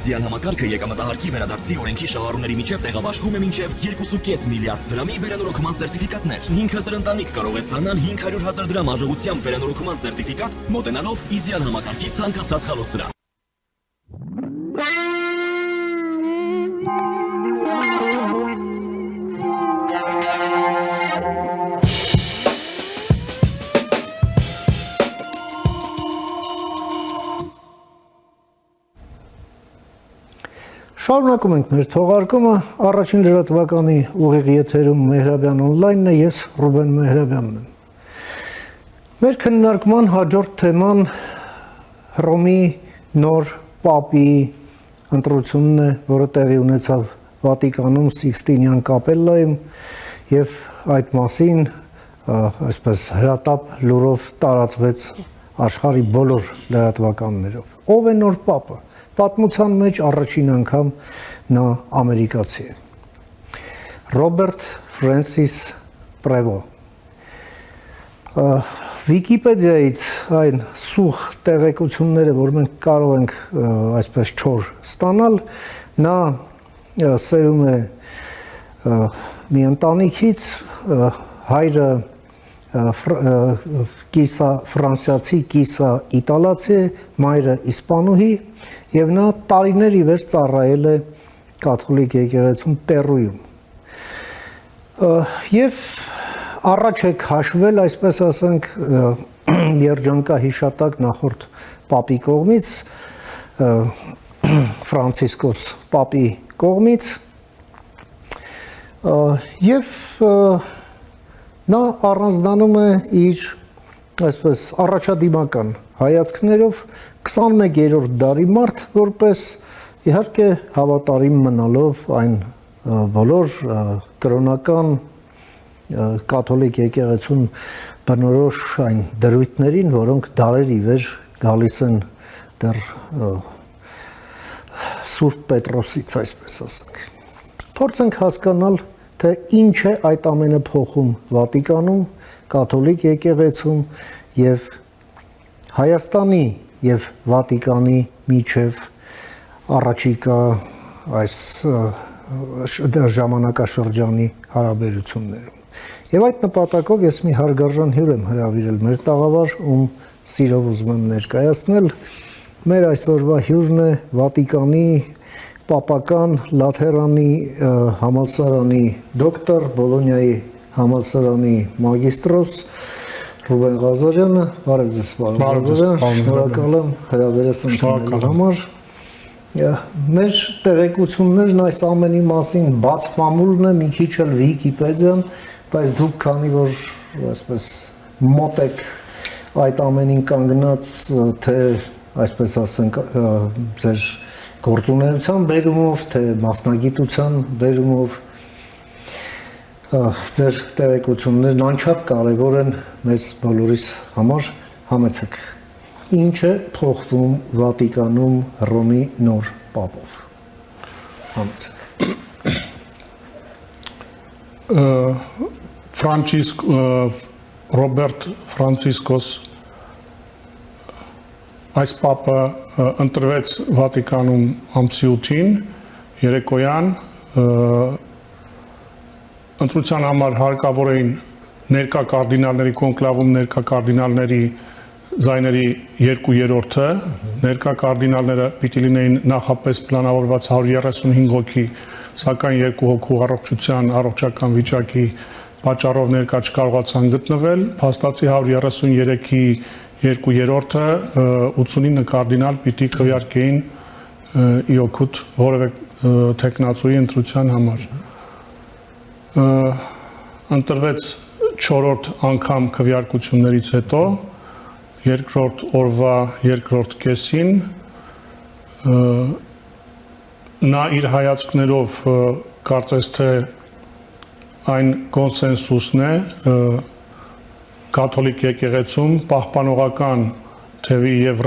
իդեալ համակարգը եկամտահարկի վերադարձի օրենքի շահառուների միջև տեղաբաշխում է մինչև 2.5 միլիարդ դրամի վերանորոգման սերտիֆիկատներ։ 5000 ընտանիք կարող է ստանալ 500,000 դրամ արժողությամբ վերանորոգման սերտիֆիկատ, մոտենալով իդեալ համակարգի ցանկացած խալոցրան։ Շարունակում ենք մեր թողարկումը, առաջին լրատվականի ուղիղ եթերում Մեհրաբյան օնլայնն է, ես Ռուբեն Մեհրաբյանն եմ։ Մեր քննարկման հաջորդ թեման Հռոմի նոր պապի ընտրությունն է, որը տեղի ունեցավ Վատիկանում Սիքստինյան կապելլայում եւ այդ մասին այսպես հրատապ լուրով տարածվեց աշխարհի բոլոր լրատվականներով։ Ով է նոր պապը։ Պատմության մեջ առաջին անգամ նա ամերիկացի է։ Ռոբերտ Ֆրանսիս Պրևո։ Վիկիպեդիայից այն սուղ տեղեկությունները, որ մենք կարող ենք այսպես չոր ստանալ, նա սերում է մի ընտանիքից, հայրը կիսա ֆրանսիացի, կիսա իտալացի, մայրը իսպանուհի, եւ նա տարիներ ի վեր ծառայել է կաթոլիկ եկեղեցում Պերույում։ Եվ առաջ եք հաշվել, այսպես ասենք, երջանկահիշատակ նախորդ պապի կողմից, Ֆրանցիսկոս պապի կողմից, եւ նա առանձնանում է իր այսպես առաջադիմական հայացքներով 21-րդ դարի մարդ, որպես իհարկե հավատարիմ մնալով այն բոլոր կրոնական կաթոլիկ եկեղեցուն բնորոշ այն դրույթներին, որոնք դարեր ի վեր գալիս են դեռ Սուրբ Պետրոսից, այսպես ասենք։ Փորձենք հասկանալ, թե ինչ է այդ ամենը փոխում Վատիկանում, կաթոլիկ եկեղեցում եւ Հայաստանի եւ Վատիկանի միջև առաջիկա այս ժամանակաշրջանի հարաբերություններում։ Եվ այդ նպատակով ես մի հարգարժան հյուր եմ հրավիրել մեր տաղավար, ում սիրով ուզում եմ ներկայացնել։ Մեր այսօրվա հյուրն է Վատիկանի Պապական Լաթերանի համալսարանի դոկտոր, Բոլոնիայի համալսարանի մագիստրոս Ռուբեն Ղազարյանը, բարև ձեզ, պարոն Ղազարյան, շնորհակալ եմ հրավերս ընդունելու համար։ Մեր տեղեկություններն այս ամենի մասին բաց մամուլն է, մի քիչ էլ Վիկիպեդիան, բայց դուք քանի որ այսպես մոտ եք այդ ամենին կանգնած, թե այսպես ասենք ձեր գործունեության բերումով, թե մասնագիտության բերումով ձեր տեղեկություններն անչափ կարևոր են մեզ բոլորիս համար, համեցեք։ Ինչ է փոխվում Վատիկանում Հռոմի նոր պապով։ Համեցեք։ Ռոբերտ Ֆրանցիսկոս այս պապը ընտրվեց Վատիկանում ամսի 8-ին երեկոյան, ընտրության համար հարկավոր էին ներկա կարդինալների կոնկլավում ներկա կարդինալների զայների 2/3-ը, ներկա կարդինալները պիտի լինեին նախապես պլանավորված 135 հոգի, սակայն 2 հոգու առողջական վիճակի պատճառով ներկա չկարողացան գտնվել, փաստացի 133-ի 2/3-ը 89 կարդինալ պիտի քվեարկեին իօքուտ որևէ տեխնացուի ընտրության համար։ Ընտրվեց 4-րդ անգամ քվեարկություններից հետո, երկրորդ օրվա երկրորդ կեսին, նա իր հայացքներով կարծես թե այն կոնսենսուսն է կաթոլիկ եկեղեցում պահպանողական թևի եւ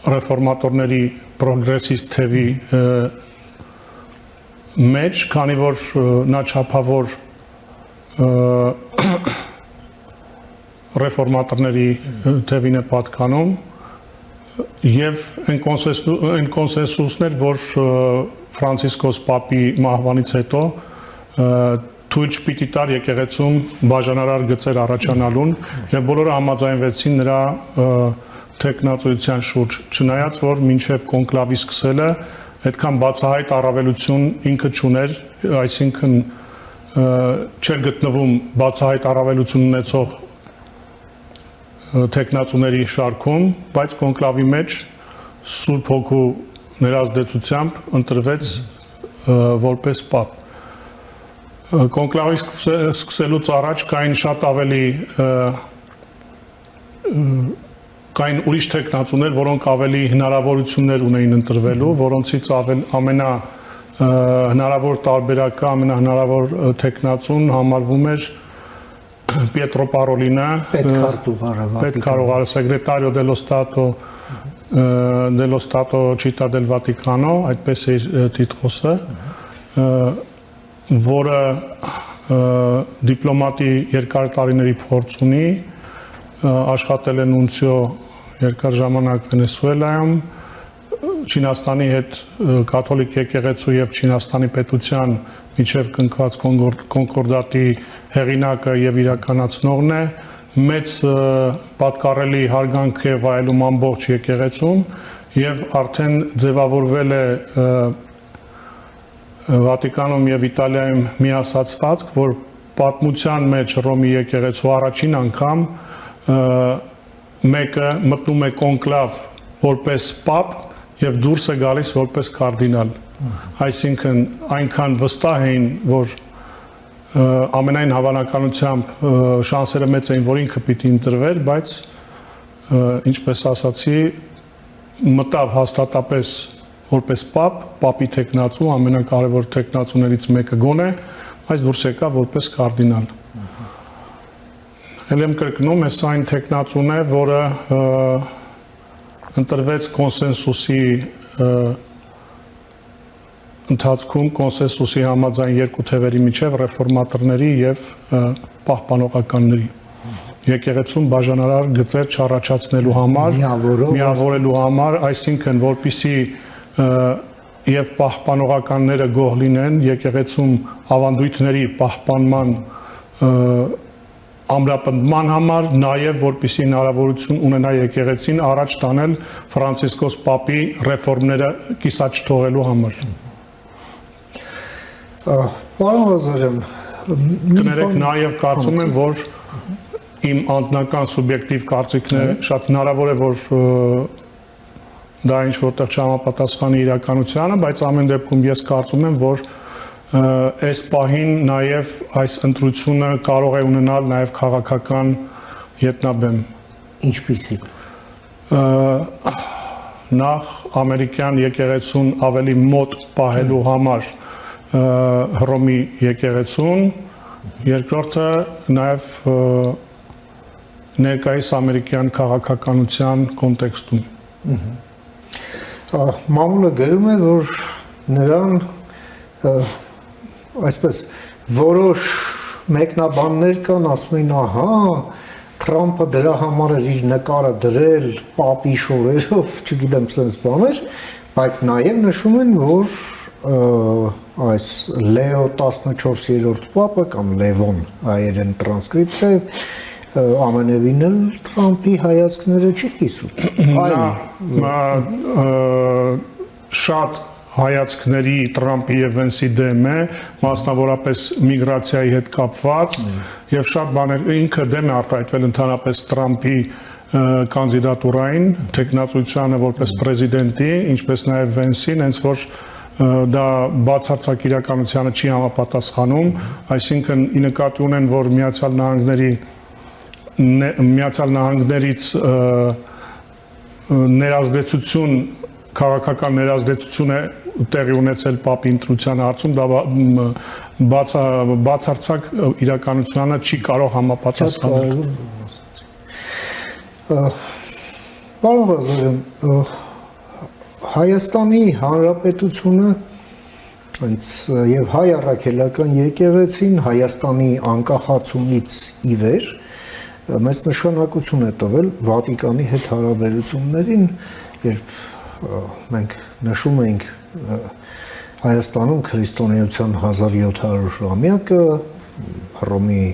ռեֆորմատորների պրոգրեսիստ թևի մեջ, քանի որ նա չափավոր ռեֆորմատորների թևին է պատկանում, եւ այն կոնսենսուսներ, որ Ֆրանցիսկոս Պապի մահվանից հետո թույլ չպիտի տար եկեղեցում բաժանարար գծեր առաջանալուն եւ բոլորը համաձայնվեցին նրա տեխնացիության շուրջ, չնայած որ մինչեւ կոնկլավի սկսելը այդքան բացահայտ առավելություն ինքը չուներ, այսինքն չէր գտնվում բացահայտ առավելություն ունեցող տեխնացուների շարքում, բայց կոնկլավի մեջ Սուրբ Հոգու ներազդեցությամբ ընտրվեց որպես պապ։ Կոնկլավի սկսելուց առաջ կային շատ ավելի կային ուրիշ տեխնացուներ, որոնք ավելի հնարավորություններ ունեին ընտրվելու, որոնցից ամենա հնարավոր տարբերակը, ամենահնարավոր տեխնացուն համարվում էր Pietro Parolin, պետքարտուղարը, Segretario dello Stato Città del Vaticano, այդպես է տիտղոսը, որը դիպլոմատի երկար տարիների փորձ ունի, աշխատել է նունցիո երկար ժամանակ Վենեսուելայում, Չինաստանի հետ կաթոլիկ եկեղեցու եւ Չինաստանի պետության միջև կնքված կոնկորդատի հեղինակը եւ իրականացնողն է, մեծ պատկառելի հարգանք է վայելում ամբողջ եկեղեցում եւ արդեն ձևավորվել է Վատիկանում եւ Իտալիայում միասացվածք, որ պատմության մեջ Ռոմի եկեղեցու առաջին անգամ մեկը մտնում է կոնկլավ որպես պապ եւ դուրս է գալիս որպես կարդինալ։ Այսինքն այնքան վստահ էին, որ ամենայն հավանականությամբ շանսերը մեծ էին, որ ինքը պիտի ընտրվեր, բայց ինչպես ասացի, մտավ հաստատապես որպես պապ, պապի տեխնացու, ամենակարևոր տեխնացուներից մեկը գոնե, բայց դուրս եկավ որպես կարդինալ։ Էլ եմ կրկնում, այս այն տեխնացուն է, որը ընտրվեց կոնսենսուսի ընթացքում, կոնսենսուսի համաձայն երկու թևերի միջև ռեֆորմատորների եւ պահպանողականների։ Եկեղեցում բաժանարար գծեր չառաջացնելու համար, միավորելու համար, այսինքն որպիսի եւ պահպանողականները գոհ լինեն եկեղեցում ավանդույթների պահպանման ամրապնդման համար, նաև որպիսի հնարավորություն ունենա եկեղեցին առաջ տանել Ֆրանցիսկոս Պապի ռեֆորմները կիսաչ թողելու համար։ Պարոն Ղազարյան, կներեք, նաև կարծում եմ, որ իմ անձնական սուբյեկտիվ կարծիքն է, շատ հնարավոր է, որ դա ինչ որտեղ չհամապատասխանի իրականությանը, բայց ամեն դեպքում ես կարծում եմ, որ այս պահին նաև այս ընտրությունը կարող է ունենալ նաև քաղաքական ետնաբեմ։ Ինչպիսի։ Նախ ամերիկյան եկեղեցուն ավելի մոտ պահելու համար Հռոմի եկեղեցուն, երկրորդը նաև ներկայիս ամերիկյան քաղաքականության կոնտեքստում։ Մամուլը գրում է, որ նրան այսպես որոշ մեկնաբաններ կան, ասում են, ահա, Թրամփը դրա համար էր իր նկարը դրել պապի շորերով, չգիտեմ, sense բաներ, բայց նաև նշում են, որ այս Լեո 14-րդ պապը կամ Լևոն հայերեն տրանսկրիպցիայով ամենևին էլ Թրամփի հայացքները չի կիսում։ Շատ հայացքների Թրամփի եւ Վենսի դեմ է, մասնավորապես միգրացիայի հետ կապված եւ շատ բաներ ինքը դեմ է արտահայտվել ընդհանրապես Թրամփի կանդիդատուրային, տեխնացությանը որպես պրեզիդենտի, ինչպես նաեւ Վենսին, հենց որ դա բացարձակ իրականությանը չի համապատասխանում, այսինքն ի նկատի ունեն, որ Միացյալ Նահանգներից ներազդեցություն, քաղաքական ներազդեցություն է տեղի ունեցել պապի ընտրության հարցում, դա բացարձակ իրականությանը չի կարող համապատասխանել։ Պարոն Ղազարյան, Հայաստանի Հանրապետությունը եւ հայ առաքելական եկեղեցին Հայաստանի անկախացումից ի վեր մեծ նշանակություն է տվել Վատիկանի հետ հարաբերություններին երբ մենք նշում ենք Հայաստանում քրիստոնեության 1700-ամյակը, Հռոմի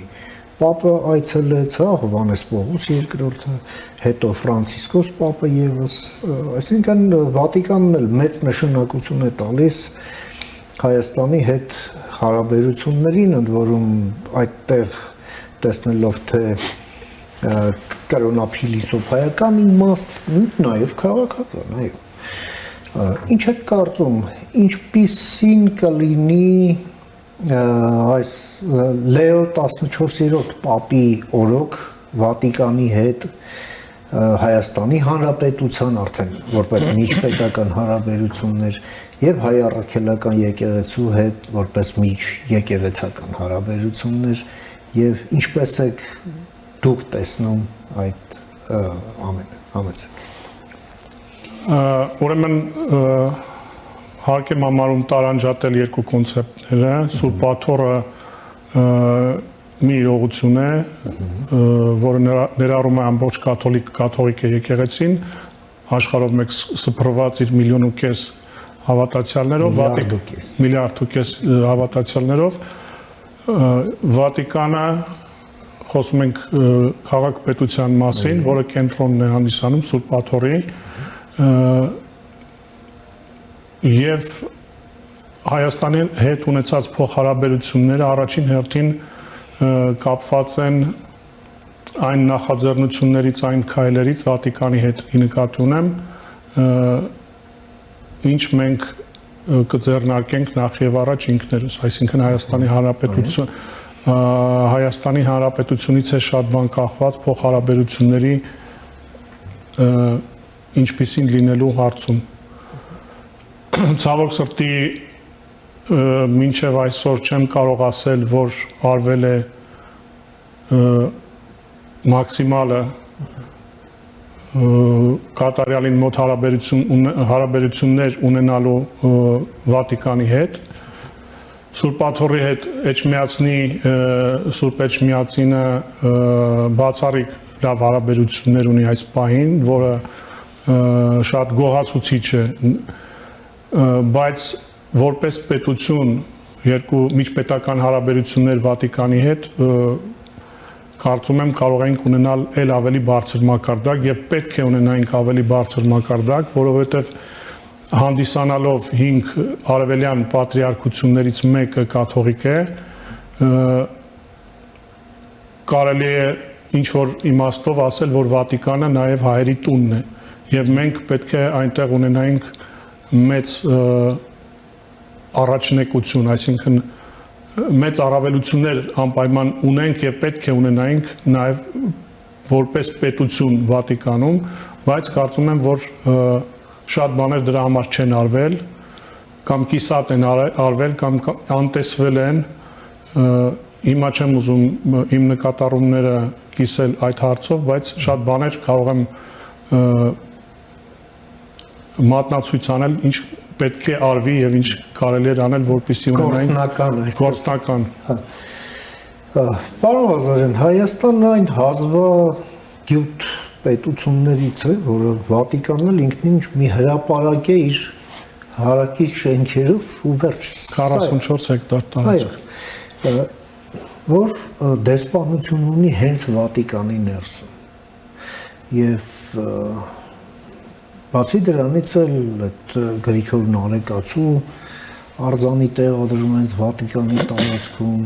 Պապը այցելեց, Հովհաննես Պողոս II-ը, հետո Ֆրանցիսկոս Պապը եւս, այսինքն Վատիկանն էլ մեծ նշանակություն է տալիս Հայաստանի հետ հարաբերություններին, ընդ որում այդտեղ տեսնելով թե կրոնափիլիսոփայական իմաստ, նաև քաղաքական, այո։ Ինչ եք կարծում, ինչպիսին կլինի այս Լեո 14-րդ Պապի օրոք Վատիկանի հետ Հայաստանի Հանրապետության արդեն որպես միջպետական հարաբերություններ եւ հայ առաքելական եկեղեցու հետ որպես միջեկեղեցական հարաբերություններ եւ ինչպես եք դուք տեսնում այդ ամենը, համեցեք։ Ուրեմն հարկ եմ համարում տարանջատել երկու կոնցեպտները, Սուրբ Աթոռը մի իրողություն է, որը ներառում է ամբողջ կաթողիկ եկեղեցին, աշխարհով մեկ սփռված իր 1.5 միլիոն հավատացյալներով, միլիարդ ու կես հավատացյալներով, Վատիկանը խոսում ենք քաղաք պետության մասին, որը կենտրոնն է հանդիսանում Սուրբ Աթոռի եւ Հայաստանի հետ ունեցած փոխհարաբերությունները առաջին հերթին կապված են այն նախաձեռնություններից, այն քայլերից Վատիկանի հետ նկատի ունեմ, ինչ մենք կձեռնարկենք նախ եւ առաջ ինքներս, այսինքն Հայաստանի Հանրապետությունից է շատ բան կախված փոխհարաբերությունների ինչպիսին լինելու հարցում։ Ցավոք սրտի մինչև այսօր չեմ կարող ասել, որ արվել է մաքսիմալը կատարյալին մոտ հարաբերություններ ունենալու Վատիկանի հետ։ Սուրբ Աթոռի հետ Սուրբ Էջմիածինը բացառիկ լավ հարաբերություններ ունի այս պահին, որը շատ գոհացուցիչ է, բայց որպես պետություն երկու միջպետական հարաբերություններ Վատիկանի հետ կարծում եմ կարող ենք ունենալ էլ ավելի բարձր մակարդակ եւ պետք է ունենայինք ավելի բարձր մակարդակ, որովհետեւ հանդիսանալով 5 արևելյան պատրիարքություններից մեկը կաթողիկ է, կարելի է ինչ որ իմաստով ասել, որ Վատիկանը նաև հայերի տունն է եւ մենք պետք է այնտեղ ունենայինք մեծ առաջնեկություն, այսինքն մեծ առավելություններ անպայման ունենք եւ պետք է ունենայինք նաև որպես պետություն Վատիկանում, բայց կարծում եմ, որ շատ բաներ դրա համար չեն արվել, կամ կիսատ են արվել, կամ անտեսվել են, հիմա չեմ ուզում իմ նկատառումները կիսել այդ հարցով, բայց շատ բաներ կարող եմ մատնացույց անել, ինչ պետք է արվի եւ ինչ կարելի է անել, որպեսզի ունենային գործնական։ Պարոն Ղազարյան, Հայաստանն այն հազվագյուտ պետություններից է, որը Վատիկանն էլ ինքնին մի հրապարակ է իր հարակից շենքերով ու վերջ 44 հեկտար տարածք, որ դեսպանություն ունի հենց Վատիկանի ներսում եւ բացի դրանից էլ այդ Գրիգոր Նարեկացու արձանի տեղադրում հենց Վատիկանի տարածքում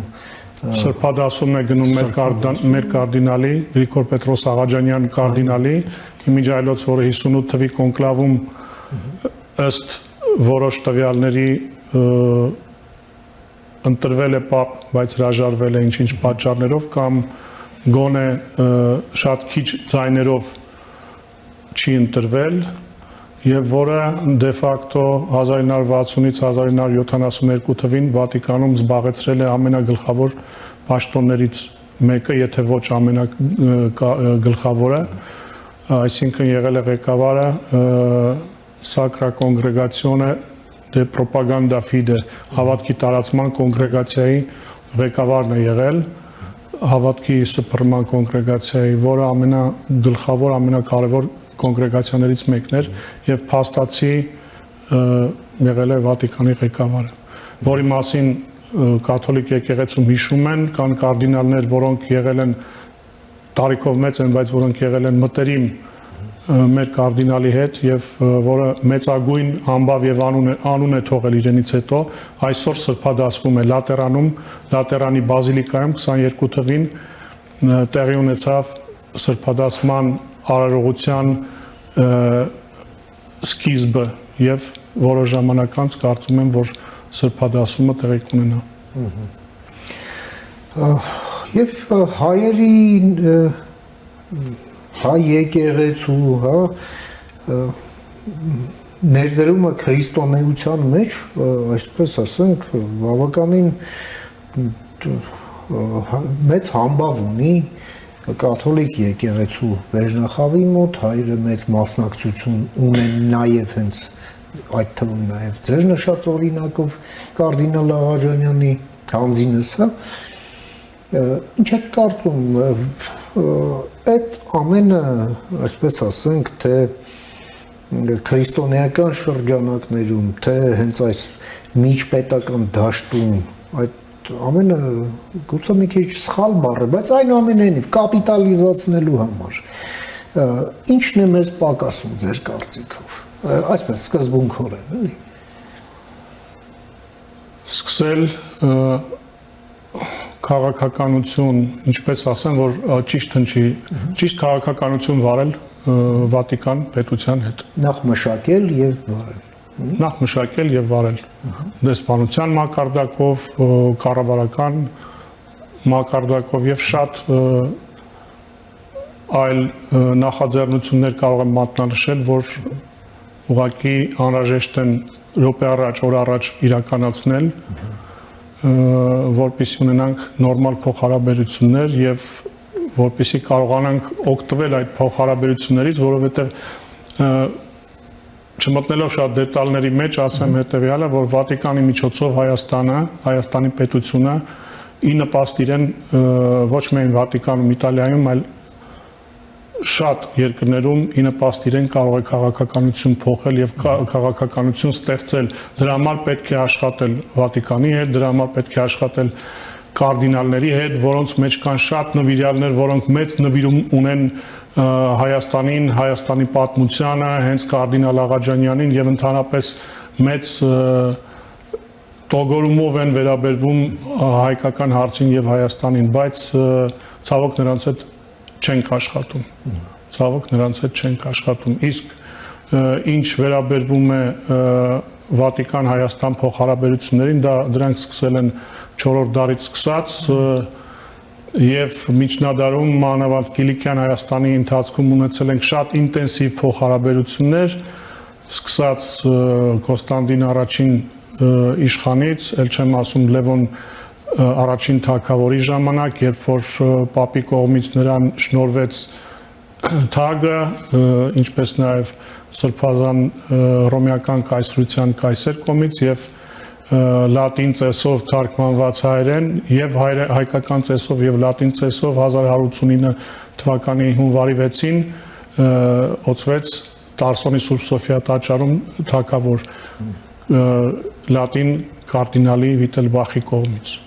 Սրբադասում է գնում մեր կարդինալի, Գրիգոր Պետրոս Աղաջանյան կարդինալի, իմիջայլոց, որը 58 թվի կոնկլավում ըստ որոշ տվյալների ընտրվել է պապ, բայց հրաժարվել է ինչ-ինչ պատճառներով կամ գոնե շատ քիչ ձայներով չի ընտրվել եւ որը դե ֆակտո 1960-ից 1972 թվին Վատիկանում զբաղեցրել է ամենագլխավոր պաշտոններից մեկը, եթե ոչ ամենագլխավորը, այսինքն եղել է ղեկավարը Sacra Congregazione de Propaganda Fide, հավատքի տարածման կոնգրեգացիայի ղեկավարն է եղել, հավատքի սփռման կոնգրեգացիայի, որը ամենագլխավոր, ամենակարևոր կոնգրեգացիաներից մեկն էր եւ փաստացի եղել է Վատիկանի ղեկավարը, որի մասին կաթոլիկ եկեղեցում հիշում են, կան կարդինալներ, որոնք եղել են տարիքով մեծ են, բայց որոնք եղել են մտերիմ մեր կարդինալի հետ եւ որը մեծագույն համբավ եւ անուն է թողել իրենից հետո, այսօր սրբադասվում է Լատերանում, Լատերանի բազիլիկայում 22 թվին տեղի ունեցավ սրբադասման արարողության սկիզբը եւ որոշ ժամանակ անց կարծում եմ, որ սրբադասումը տեղի կունենա։ Եվ հայերի հայ եկեղեցու, հա, ներդրումը քրիստոնեության մեջ, այսպես ասենք, բավականին մեծ համբավ ունի կաթոլիկ եկեղեցու վերնախավի մոտ, հայերը մեծ մասնակցություն ունեն նաև հենց այդ թվում նաև ձեր նշած օրինակով կարդինալ Աղաջանյանի հանձինս, հա, ինչ եք կարծում, այդ ամենը, այսպես ասենք, թե քրիստոնեական շրջանակներում, թե հենց այս միջպետական դաշտում, այդ ամենը գուցե մի քիչ սխալ բառ է, բայց այնուամենայնիվ կապիտալիզացնելու համար ինչն է մեզ պակասում ձեր կարծիքով, այսպես սկզբունքորեն, էլի։ Սկսել քաղաքականություն, ինչպես ասեմ, որ ճիշտ հնչի, ճիշտ քաղաքականություն վարել Վատիկան պետության հետ։ Նախ մշակել եւ վարել։ Նախ մշակել եւ վարել դեսպանության մակարդակով, կառավարական մակարդակով եւ շատ այլ նախաձեռնություններ կարող եմ մատնանշել, որ ուղղակի անհրաժեշտ են րոպե առաջ, օր առաջ իրականացնել, որպեսզի ունենանք նորմալ փոխհարաբերություններ եւ որպեսզի կարողանանք օգտվել այդ փոխհարաբերություններից, որովհետեւ չմտնելով շատ դետալների մեջ, ասեմ հետևյալը, որ Վատիկանի միջոցով Հայաստանի պետությունը ի նպաստ իրեն ոչ միայն Վատիկանում, Իտալիայում, այլ շատ երկրներում ի նպաստ իրեն կարող է քաղաքականություն փոխել եւ քաղաքականություն ստեղծել։ Դրա համար պետք է աշխատել Վատիկանի հետ, դրա համար պետք է աշխատել կարդինալների հետ, որոնց մեջ կան շատ նվիրյալներ, որոնք մեծ նվիրում ունեն Հայաստանին, Հայաստանի պատմությանը, հենց կարդինալ Աղաջանյանին եւ ընդհանրապես մեծ տոգորումով են վերաբերվում հայկական հարցին եւ Հայաստանին, բայց ցավոք նրանց հետ չենք աշխատում։ Ցավոք նրանց հետ չենք աշխատում։ Իսկ ինչ վերաբերվում է Վատիկան-Հայաստան փոխհարաբերություններին, դրանք սկսել են 4-րդ դարից սկսած եւ միջնադարում մանավանդ Կիլիկյան Հայաստանի ընթացքում ունեցել ենք շատ ինտենսիվ փոխհարաբերություններ, սկսած Կոստանդին առաջին իշխանից, ել չեմ ասում Լևոն առաջին թագավորի ժամանակ, երբ որ Պապի կողմից նրան շնորհվեց թագը, ինչպես նաեւ Սրբազան Հռոմեական կայսրության կայսեր կողմից եւ լատին ծեսով թարգմանված հայերեն եւ հայկական ծեսով եւ լատին ծեսով 1189 թվականի հունվարի 6-ին օծվեց Տարսոնի Սուրբ Սոֆիա տաճարում թագավոր լատին կարդինալի Վիտելբախի կողմից։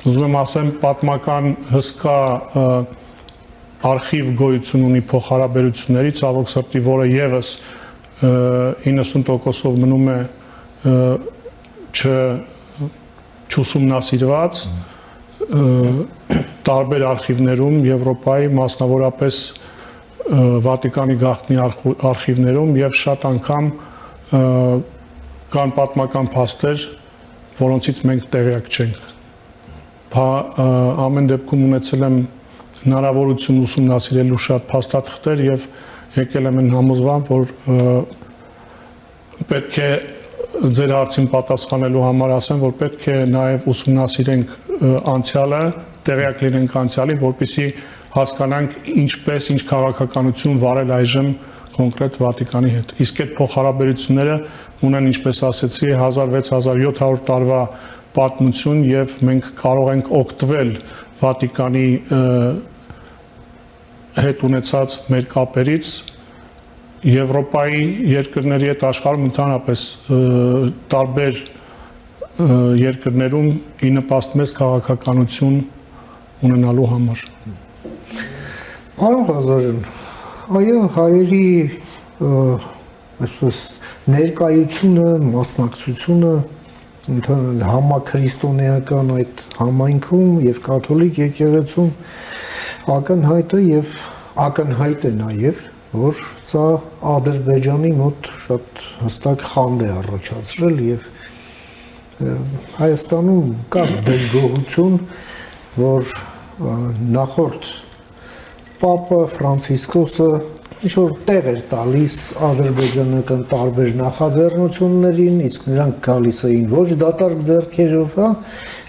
Ուզում եմ ասեմ, պատմական հսկա արխիվ գոյություն ունի փոխհարաբերությունների, ցավոք սրտի, որը եւս 90%-ով մնում է չուսումնասիրված տարբեր արխիվներում Եվրոպայի, մասնավորապես Վատիկանի գաղտնի արխիվներում եւ շատ անգամ կան պատմական փաստեր, որոնցից մենք տեղյակ չենք։ Ամեն դեպքում ունեցել եմ հնարավորություն ուսումնասիրելու շատ փաստաթղթեր եւ եկել եմ այն համոզման, որ պետք է ձեր հարցին պատասխանելու համար ասեմ, որ պետք է նաև ուսումնասիրենք անցյալը, տեղյակ լինենք անցյալին, որպեսզի հասկանանք ինչպես, ինչ քաղաքականություն վարել այժմ կոնկրետ Վատիկանի հետ։ Իսկ այդ փոխհարաբերությունները ունեն, ինչպես ասեցի, 1600-1700 տարվա պատմություն եւ մենք կարող ենք օգտվել Վատիկանի հետ ունեցած մեր կապերից Եվրոպայի երկրների հետ աշխարհում ընդհանրապես տարբեր երկրներում ի նպաստ մեծ քաղաքականություն ունենալու համար։ Պարոն Ղազարյան, այո, հայերի այսպես ներկայությունը, մասնակցությունը ընդհանրապես համաքրիստոնեական այդ համայնքում եւ կաթոլիկ եկեղեցում ակնհայտ է նաեւ, որ սա Ադրբեջանի մոտ շատ հստակ խանդ է առաջացրել եւ Հայաստանում կա դժգոհություն, որ նախորդ Պապը Ֆրանցիսկոսը ինչ-որ տեղ էր տալիս ադրբեջանական տարբեր նախաձեռնություններին, իսկ նրանք գալիս էին ոչ դատարկ ձեռքերով, հա,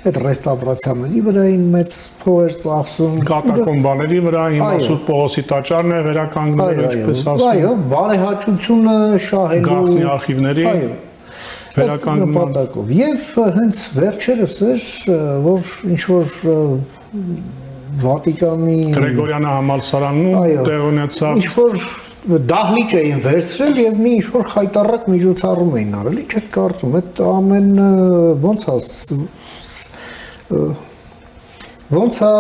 այդ ռեստավրացիաների վրա էին մեծ փողեր ծախսում, կատակոմբաների վրա հիմա Սուրբ Պողոսի տաճարն է վերականգնել, ինչպես ասում։ Այո, բարեհաճությունը շահելու գաղտնի արխիվների վերականգնման։ Եվ հենց վերջերս էր, որ ինչ-որ Վատիկանի Գրեգորյանը համալսարանում տեղ ունեցավ ինչ-որ դահլիճ էին վերցրել եւ մի ինչ-որ խայտառակ միջոցառում էին արել, ինչ եք կարծում, այդ ամենը ոնց է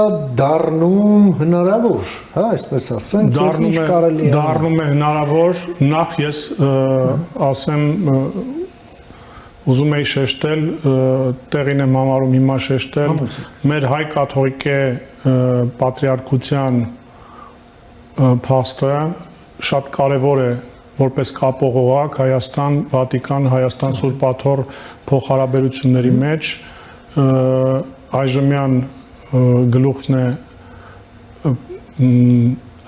դառնում հնարավոր, հա, այսպես ասենք, ինչ կարելի է դառնում է հնարավոր, նախ ես ասեմ ուզում էի շեշտել, տեղին եմ համարում հիմա շեշտել, մեր հայ կաթողիկե պատրիարքության փաստը շատ կարևոր է որպես կապողողակ Հայաստան, Վատիկան, Հայաստան Սուրբ Աթոռ փոխհարաբերությունների մեջ այժմյան գլուխն է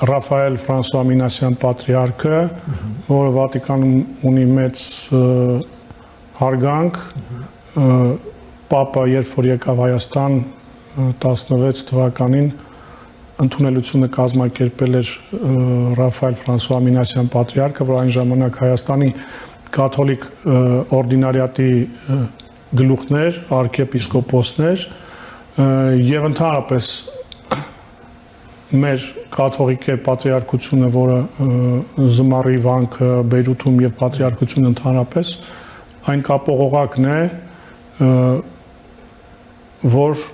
Ռաֆայել Ֆրանսուଆ Մինասյան պատրիարքը, որը Վատիկանում ունի մեծ հարգանք, Պապը երբ որ եկավ Հայաստան 16 թվականին ընդունելությունը կազմակերպել էր Ռաֆայել Ֆրանսուଆ Մինասյան պատրիարքը, որ այն ժամանակ Հայաստանի կաթոլիկ օրդինարիատի գլուխն էր, arczepiskoposներ եւ ընդհանրապես մեր կաթողիկե պատրիարքությունը, որը Զմարի վանքը Բեյրութում եւ պատրիարքությունը ընդհանրապես այն կապողողակն է, որ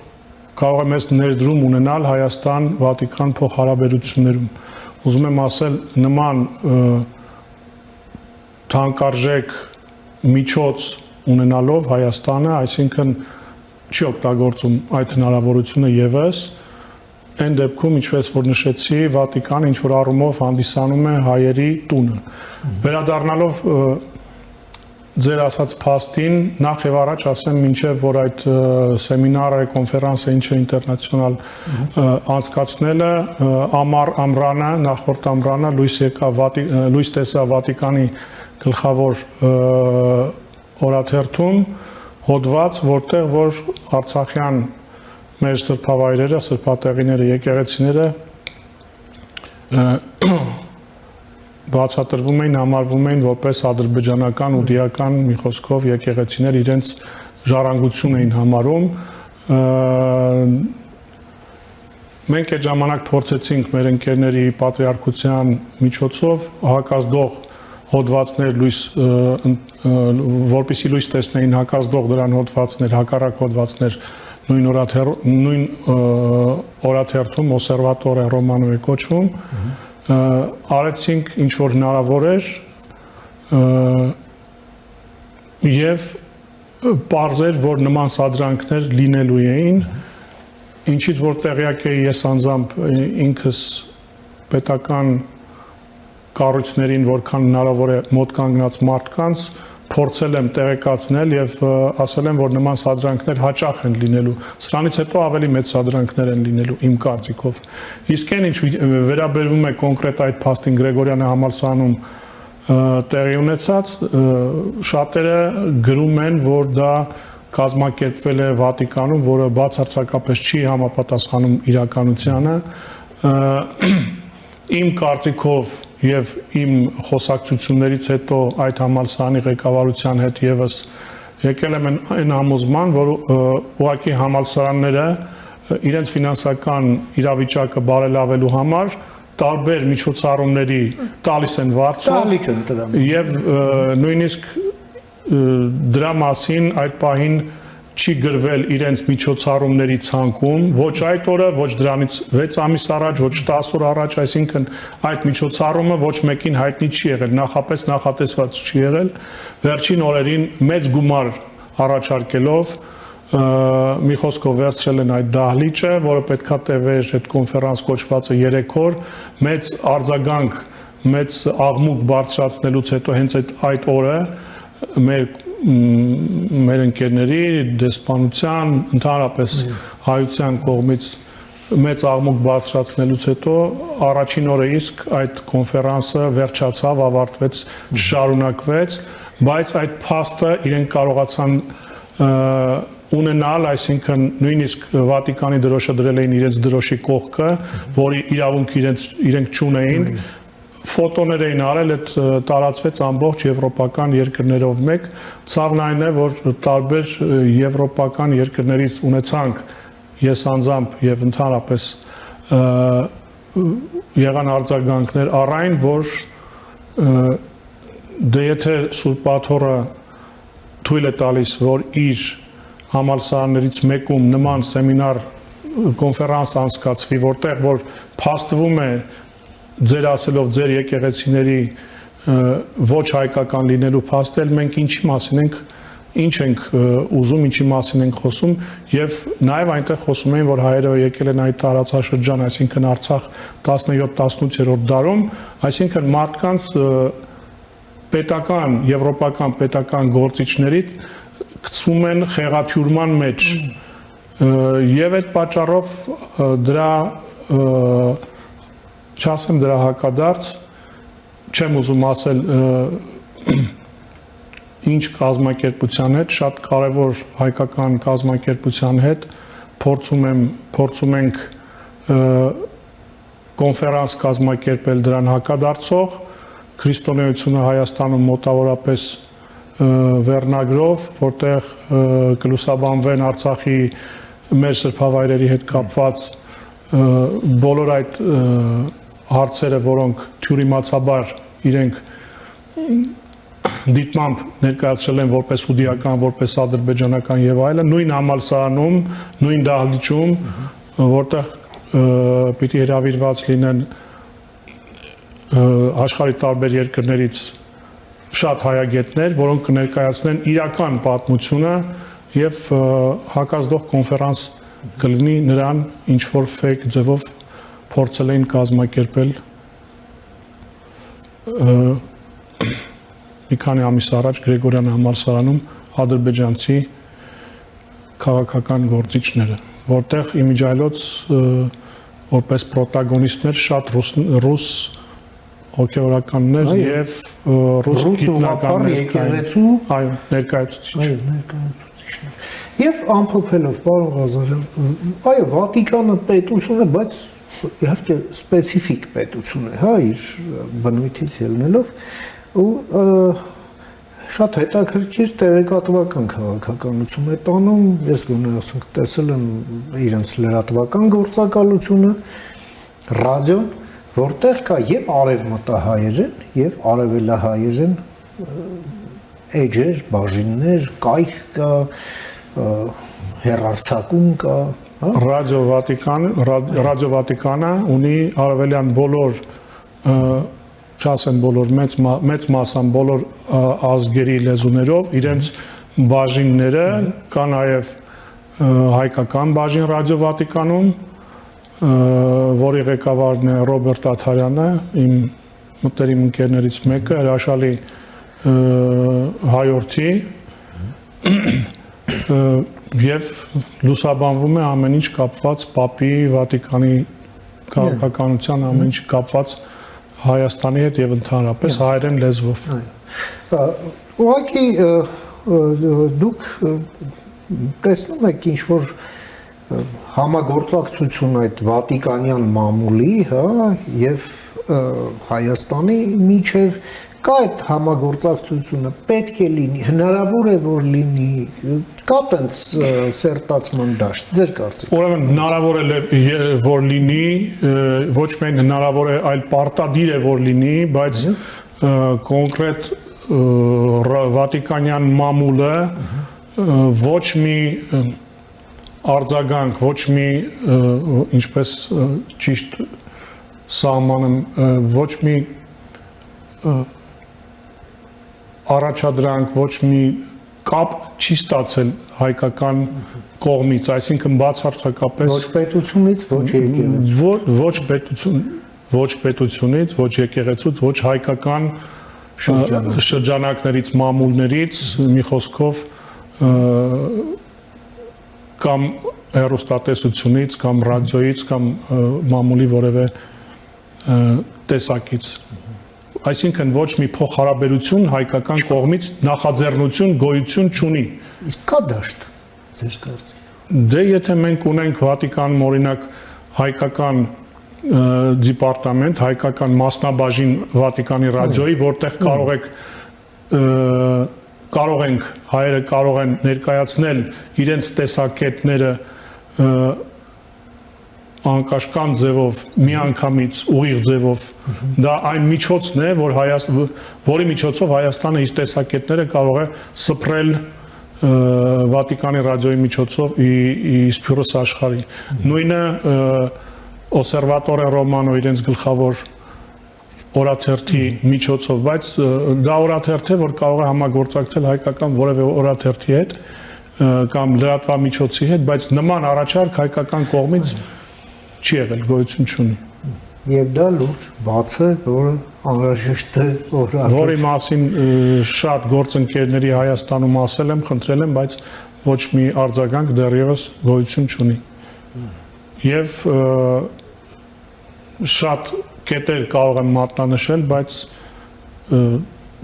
կարող է մեծ ներդրում ունենալ Հայաստան-Վատիկան փոխհարաբերություններում։ Ուզում եմ ասել, նման թանկարժեք միջոց ունենալով Հայաստանը, այսինքն չի օգտագործում այդ հնարավորությունը եւս, այն դեպքում, ինչպես որ նշեցի, Վատիկանը ինչ որ առումով հանդիսանում է հայերի տունը։ Վերադառնալով ձեր ասած փաստին, նախ եւ առաջ ասեմ, մինչեւ որ այդ սեմինարը, կոնֆերանսը ինչ է ինտերնացիոնալ անցկացնելը, Ամար Ամրանը, նախորդ Ամրանը լույս տեսա Վատիկանի գլխավոր օրաթերթում հոդված, որտեղ որ արցախյան մեր սրբավայրերը, սրբատեղիները, եկեղեցիները բացատրվում էին, համարվում էին որպես ադրբեջանական ու դիական մի խոսքով եկեղեցիներ իրենց ժառանգություն էին համարում։ Մենք այդ ժամանակ փորձեցինք մեր ընկերների պատրիարքության միջոցով հակազդող հոդվածներ որպեսզի լույս տեսնեին հակազդող դրան հոդվածներ, հակառակ հոդվածներ նույն օրաթերթում Օսերվատորե Ռոմանո է կոչվում, արեցինք ինչ որ հնարավոր էր եւ պարզեր, որ նման սադրանքներ լինելու էին, ինչից որ տեղյակ էի ես անձամբ ինքս պետական կառույցներին, որքան հնարավոր է մոտ կանգնած մարդկանց փորձել եմ տեղեկացնել եւ ասել եմ, որ նման սադրանքներ հաճախ են լինելու։ Սրանից հետո ավելի մեծ սադրանքներ են լինելու իմ կարծիքով։ Իսկ այն ինչ վերաբերվում է կոնկրետ այդ փաստին Գրեգորյանը համալսարանում տեղի ունեցած, շատերը գրում են, որ դա կազմակերպվել է Վատիկանում, որը բացարձակապես չի համապատասխանում իրականությանը։ Իմ կարծիքով եւ իմ խոսակցություններից հետո այդ համալսարանի ղեկավարության հետ եւս եկել եմ այն համոզման, որ ուղղակի համալսարանները իրենց ֆինանսական իրավիճակը բարելավելու համար տարբեր միջոցառումների տալիս են վարձով Տալիք են դրան։ եւ նույնիսկ դրա մասին այդ պահին չի գրվել իրենց միջոցառումների ցանկում, ոչ այդ օրը, ոչ դրանից 6 ամիս առաջ, ոչ 10 օր առաջ, այսինքն այդ միջոցառումը ոչ մեկին հայտնի չի եղել, նախապես նախատեսված չի եղել, վերջին օրերին մեծ գումար առաջարկելով մի խոսքով վերցրել են այդ դահլիճը, որը պետքա տևեր այդ կոնֆերանս կոչվածը 3 օր, մեծ արձագանք, մեծ աղմուկ բարձրացնելուց հետո հենց այդ օրը մեր ընկերների դեսպանության, ընդհանրապես հայության կողմից մեծ աղմուկ բարձրացնելուց հետո առաջին օրը իսկ այդ կոնֆերանսը վերջացավ, ավարտվեց, չշարունակվեց, բայց այդ փաստը իրենք կարողացան ունենալ, այսինքն նույնիսկ Վատիկանի դրոշը դրել էին իրենց դրոշի կողքը, որի իրավունք իրենք չունեին, ֆոտոներ էին արել, այդ տարածվեց ամբողջ եվրոպական երկրներով մեկ, ցավն այն է, որ տարբեր եվրոպական երկրներից ունեցանք ես անձամբ եւ ընդհանրապես եղան արձագանքներ առայն, որ դե եթե Սուրբ Աթոռը թույլ է տալիս, որ իր համալսարաններից մեկում նման սեմինար կոնֆերանս անցկացվի, որտեղ որ փաստվում է ձեր ասելով ձեր եկեղեցիների ոչ հայկական լինելու փաստել, մենք ինչի մասին ենք, ինչ ենք ուզում, ինչի մասին ենք խոսում եւ նաեւ այնտեղ խոսում էին, որ հայերը եկել են այդ տարածաշրջան, այսինքն Արցախ 17-18-րդ դարում, այսինքն մարդկանց պետական, եվրոպական պետական գործիչներից գցում են խեղաթյուրման մեջ եւ այդ պատճառով դրա չասեմ դրա հակադարձ, չեմ ուզում ասել ինչ կազմակերպության հետ, շատ կարևոր հայկական կազմակերպության հետ փորձում ենք կոնֆերանս կազմակերպել դրան հակադարձող, քրիստոնեությունը Հայաստանում մոտավորապես վերնագրով, որտեղ կլուսաբանվեն Արցախի մեր սրբավայրերի հետ կապված բոլոր այդ հարցերը, որոնք թյուրիմացաբար իրենք դիտմամբ ներկայացրել են որպես ուդիական, որպես ադրբեջանական եւ այլն, նույն համալսարանում, նույն դահլիճում, որտեղ պիտի հրավիրված լինեն աշխարհի տարբեր երկրներից շատ հայագետներ, որոնք կներկայացնեն իրական պատմությունը եւ հակազդող կոնֆերանս կլինի նրան ինչ որ fake ձևով փորձել էին կազմակերպել մի քանի ամիս առաջ Գրեգորյան համալսարանում ադրբեջանցի քաղաքական գործիչները, որտեղ իմիջայլոց որպես պրոտագոնիստներ շատ ռուս հոգևորականներ եւ ռուս գիտնականներ, այո, ներկայացուցիչներ։ Եվ ամփոփելով, պարոն Ղազարյան, այո, Վատիկանը պետություն է, բայց իհարկե սպეციფიկ պետություն է, հա, իր բնույթից ելնելով, ու շատ հետաքրքիր տեղեկատվական քաղաքականություն է տանում, ես գոնե ասենք տեսել եմ իրենց լրատվական գործակալությունը, ռադիոն, որտեղ կա եւ արևմտահայերեն եւ արևելահայերեն էջեր, բաժիններ, կայք կա, հեռարձակում կա, Ռադիո Վատիկանը ունի արևելյան բոլոր, չասեմ բոլոր, մեծ մասան բոլոր ազգերի լեզուներով իրենց բաժինները, կա նաև հայկական բաժին Ռադիո Վատիկանում, որի ղեկավարն է Ռոբերտ Աթարյանը, իմ մտերիմ ընկերներից մեկը, հրաշալի հայորդի, եւ լուսաբանվում է ամեն ինչ կապված Պապի Վատիկանի քաղաքականության, ամեն ինչ կապված Հայաստանի հետ եւ ընդհանրապես հայերեն լեզվով։ Ուղղակի դուք տեսնում եք ինչ որ համագործակցություն այդ վատիկանյան մամուլի, հա, եւ Հայաստանի միջև կա այդ համագործակցությունը, պետք է լինի, հնարավոր է որ լինի, կա տենց սերտացման դաշտ, ձեր կարծիքով։ Ուրեմն հնարավոր է որ լինի, ոչ միայն հնարավոր է, այլ պարտադիր է որ լինի, բայց կոնկրետ Վատիկանյան մամուլը ոչ մի արձագանք, ոչ մի ինչպես ճիշտ սահմանում, ոչ մի առաջադրանք, ոչ մի կապ չի ստացել հայկական կողմից, այսինքն բացարձակապես Ոչ պետությունից, ոչ եկեղեցուց։ ոչ պետությունից, ոչ եկեղեցուց, ոչ հայկական շրջանակներից, մամուլներից, մի խոսքով կամ հեռուստատեսությունից, կամ ռադիոյից, կամ մամուլի որևէ տեսակից։ Այսինքն ոչ մի փոխհարաբերություն հայկական կողմից նախաձեռնություն, գոյություն չունի։ Իսկ կա դաշտ, ձեր կարծիքով։ Դե եթե մենք ունենք Վատիկանում օրինակ հայկական դիպարտամենտ, հայկական մասնաբաժին Վատիկանի ռադիոյի, որտեղ կարող ենք հայերը կարող են ներկայացնել իրենց տեսակետները անկաշկան ձևով, միանգամից ուղիղ ձևով, դա այն միջոցն է, որի միջոցով Հայաստանը իր տեսակետները կարող է սփռել Վատիկանի ռադիոյի միջոցով իսպիրոս աշխարհի։ Նույնը Օսերվատորե Ռոմանո իրենց գլխավոր օրաթերթի միջոցով, բայց դա օրաթերթ է, որ կարող է համագործակցել հայկական որևէ օրաթերթի հետ կամ լրատվամիջոցի հետ, բայց նման առաջարկ հայկական կողմից չի եղել, գոյություն չունի։ Եվ դա լուրջ բաց է, որը անհրաժեշտ է որի մասին շատ գործընկերների Հայաստանում ասել եմ, խնդրել եմ, բայց ոչ մի արձագանք դեռևս գոյություն չունի։ Եվ շատ կետեր կարող եմ մատնանշել, բայց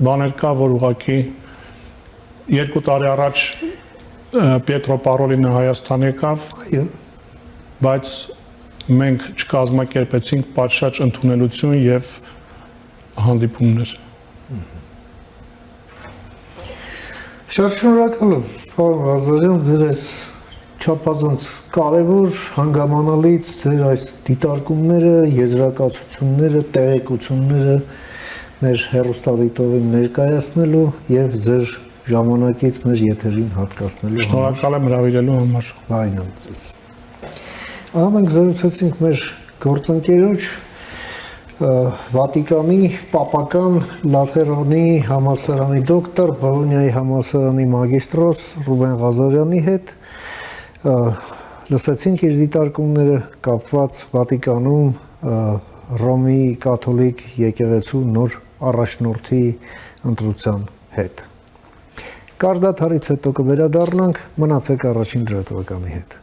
բաներ կա, որ ուղղակի 2 տարի առաջ Պետրո Պարոլինը Հայաստան եկավ, բայց մենք չկազմակերպեցինք պատշաճ ընդունելություն եւ հանդիպումներ։ Շատ շնորհակալ եմ, պարոն Ղազարյան, ձեր այս չափազանց կարևոր հանգամանալից ձեր այս դիտարկումները, եզրակացությունները, տեղեկությունները մեր հեռուստադիտողին ներկայացնելու եւ ձեր ժամանակից մեր եթերին հատկացնելու համար։ Շնորհակալ եմ հրավիրելու համար։ Բարինամ ձեզ։ Ահա մենք զրուցեցինք մեր գործընկերոջ Վատիկանի Պապական Լաթերանի համալսարանի դոկտոր, Բոլոնիայի համալսարանի մագիստրոս Ռուբեն Ղազարյանի հետ, լսեցինք իր դիտարկումները կապված Վատիկանում Ռոմի կաթոլիկ եկեղեցու նոր առաջնորդի ընտրության հետ։ Կարդաթարից հետո կվերադառնանք, մնացեք առաջին լրատվականի հետ։